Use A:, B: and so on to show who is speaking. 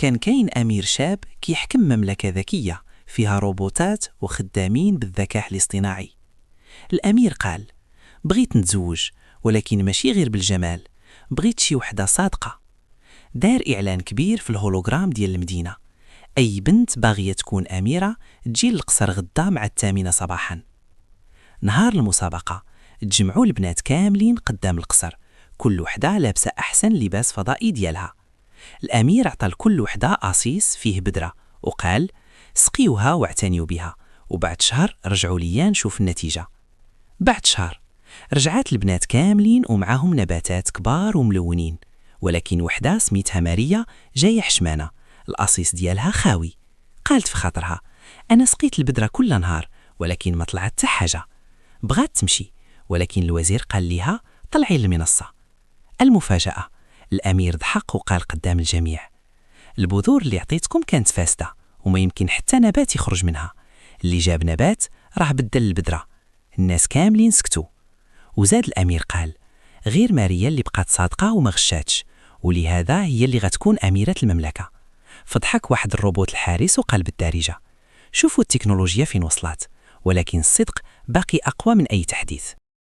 A: كان كاين أمير شاب كيحكم مملكة ذكية فيها روبوتات وخدامين بالذكاء الاصطناعي. الأمير قال: بغيت نتزوج، ولكن ماشي غير بالجمال، بغيت شي وحدة صادقة. دار إعلان كبير في الهولوغرام ديال المدينة: أي بنت باغية تكون أميرة تجي للقصر غدا مع 8 صباحا. نهار المسابقة تجمعوا البنات كاملين قدام القصر، كل وحدة لابسة أحسن لباس فضائي ديالها. الأمير عطى لكل وحدة قصيص فيه بدرة وقال: سقيوها واعتنيوا بها، وبعد شهر رجعوا ليا نشوف النتيجة. بعد شهر رجعات البنات كاملين ومعاهم نباتات كبار وملونين، ولكن وحدة سميتها ماريا جاية حشمانة، القصيص ديالها خاوي. قالت في خاطرها: أنا سقيت البدرة كل نهار ولكن ما طلعت حتى حاجة. بغات تمشي، ولكن الوزير قال لها: طلعي للمنصة. المفاجأة، الأمير ضحك وقال قدام الجميع: البذور اللي عطيتكم كانت فاسدة وما يمكن حتى نبات يخرج منها، اللي جاب نبات راه بدل البذرة. الناس كاملين سكتوا. وزاد الأمير قال: غير ماريا اللي بقات صادقة وما غشاتش، ولهذا هي اللي غتكون أميرة المملكة. فضحك واحد الروبوت الحارس وقال بالدارجة: شوفوا التكنولوجيا فين وصلت، ولكن الصدق باقي أقوى من أي تحديث.